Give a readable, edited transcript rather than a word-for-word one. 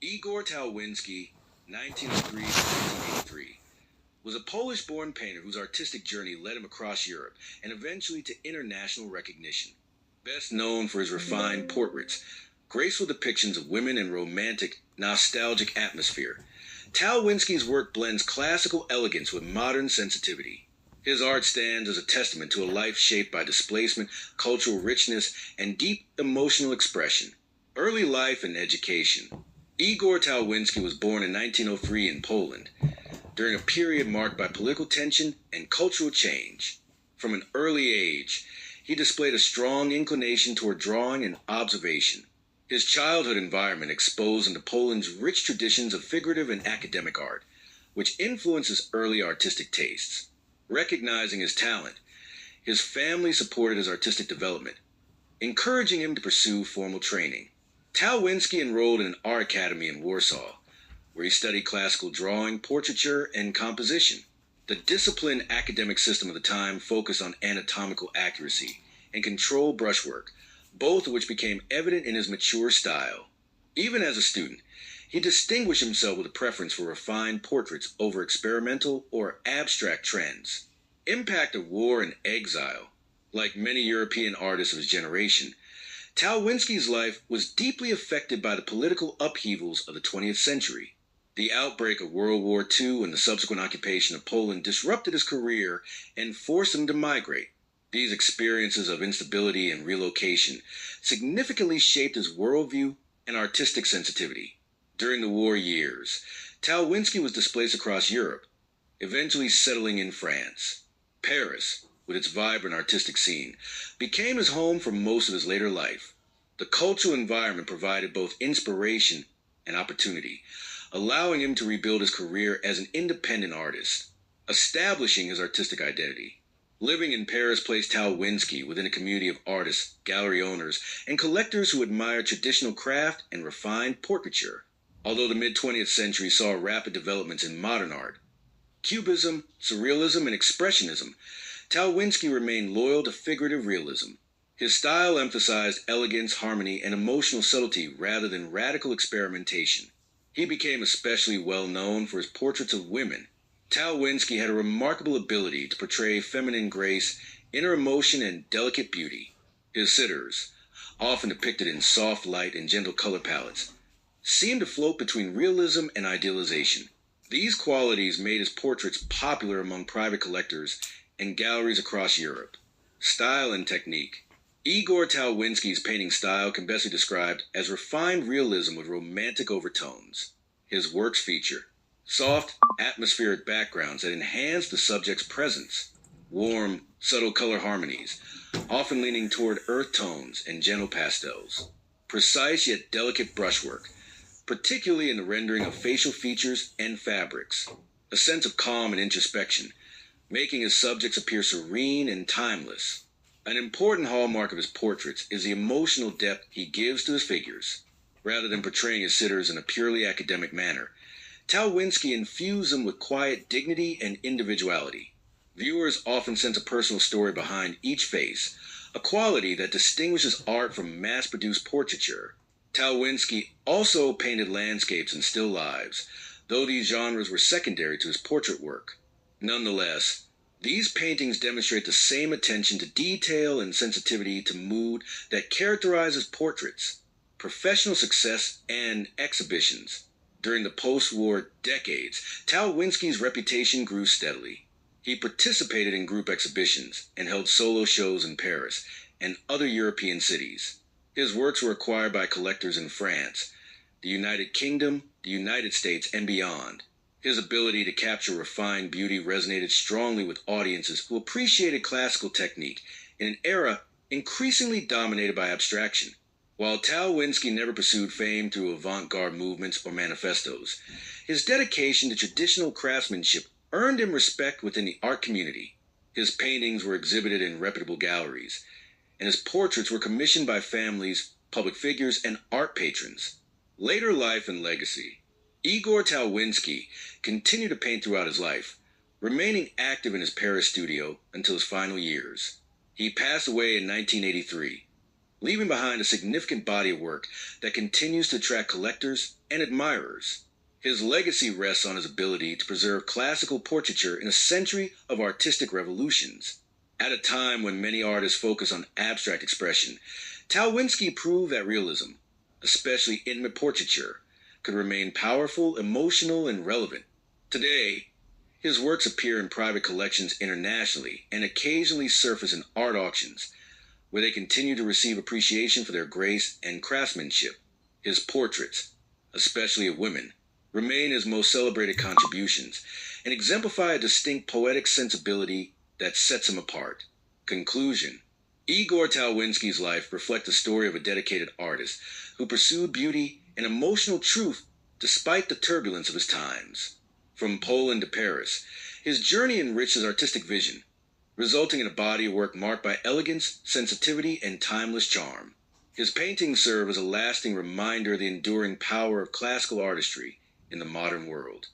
Igor Talwinski, 1903 to 1983, was a Polish-born painter whose artistic journey led him across Europe and eventually to international recognition. Best known for his refined portraits, graceful depictions of women and romantic, nostalgic atmosphere, Talwinski's work blends classical elegance with modern sensitivity. His art stands as a testament to a life shaped by displacement, cultural richness, and deep emotional expression. Early life and education. Igor Talwinski was born in 1903 in Poland, during a period marked by political tension and cultural change. From an early age, he displayed a strong inclination toward drawing and observation. His childhood environment exposed him to Poland's rich traditions of figurative and academic art, which influenced his early artistic tastes. Recognizing his talent, his family supported his artistic development, encouraging him to pursue formal training. Talwinski enrolled in an art academy in Warsaw, where he studied classical drawing, portraiture, and composition. The disciplined academic system of the time focused on anatomical accuracy and controlled brushwork, both of which became evident in his mature style. Even as a student, he distinguished himself with a preference for refined portraits over experimental or abstract trends. Impact of war and exile. Like many European artists of his generation, Talwinski's life was deeply affected by the political upheavals of the 20th century. The outbreak of World War II and the subsequent occupation of Poland disrupted his career and forced him to migrate. These experiences of instability and relocation significantly shaped his worldview and artistic sensitivity. During the war years, Talwinski was displaced across Europe, eventually settling in France. Paris, with its vibrant artistic scene, became his home for most of his later life. The cultural environment provided both inspiration and opportunity, allowing him to rebuild his career as an independent artist, establishing his artistic identity. Living in Paris placed Talwinski within a community of artists, gallery owners, and collectors who admired traditional craft and refined portraiture. Although the mid-20th century saw rapid developments in modern art, Cubism, Surrealism, and Expressionism, Talwinski remained loyal to figurative realism. His style emphasized elegance, harmony, and emotional subtlety rather than radical experimentation. He became especially well known for his portraits of women. Talwinski had a remarkable ability to portray feminine grace, inner emotion, and delicate beauty. His sitters, often depicted in soft light and gentle color palettes, seemed to float between realism and idealization. These qualities made his portraits popular among private collectors and galleries across Europe. Style and technique. Igor Talwinski's painting style can best be described as refined realism with romantic overtones. His works feature soft, atmospheric backgrounds that enhance the subject's presence, warm, subtle color harmonies, often leaning toward earth tones and gentle pastels, precise yet delicate brushwork, particularly in the rendering of facial features and fabrics, a sense of calm and introspection, making his subjects appear serene and timeless. An important hallmark of his portraits is the emotional depth he gives to his figures. Rather than portraying his sitters in a purely academic manner, Talwinski infused them with quiet dignity and individuality. Viewers often sense a personal story behind each face, a quality that distinguishes art from mass-produced portraiture. Talwinski also painted landscapes and still lives, though these genres were secondary to his portrait work. Nonetheless, these paintings demonstrate the same attention to detail and sensitivity to mood that characterizes portraits, professional success, and exhibitions. During the post-war decades, Talwinski's reputation grew steadily. He participated in group exhibitions and held solo shows in Paris and other European cities. His works were acquired by collectors in France, the United Kingdom, the United States, and beyond. His ability to capture refined beauty resonated strongly with audiences who appreciated classical technique in an era increasingly dominated by abstraction. While Talwinski never pursued fame through avant-garde movements or manifestos, his dedication to traditional craftsmanship earned him respect within the art community. His paintings were exhibited in reputable galleries, and his portraits were commissioned by families, public figures, and art patrons. Later life and legacy. Igor Talwinski continued to paint throughout his life, remaining active in his Paris studio until his final years. He passed away in 1983. leaving behind a significant body of work that continues to attract collectors and admirers. His legacy rests on his ability to preserve classical portraiture in a century of artistic revolutions. At a time when many artists focus on abstract expression, Talwinski proved that realism, especially intimate portraiture, could remain powerful, emotional, and relevant. Today, his works appear in private collections internationally and occasionally surface in art auctions, where they continue to receive appreciation for their grace and craftsmanship. His portraits, especially of women, remain his most celebrated contributions and exemplify a distinct poetic sensibility that sets him apart. Conclusion: Igor Talwinski's life reflects the story of a dedicated artist who pursued beauty and emotional truth despite the turbulence of his times. From Poland to Paris, his journey enriched his artistic vision, resulting in a body of work marked by elegance, sensitivity, and timeless charm. His paintings serve as a lasting reminder of the enduring power of classical artistry in the modern world.